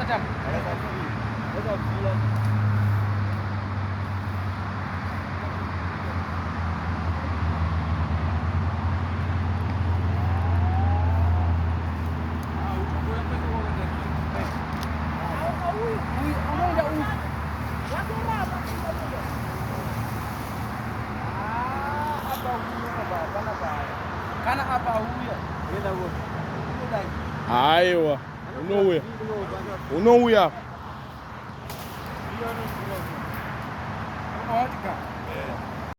Saddam. Kana hapa huyo. Aiwa. Unouya. Olha, cara.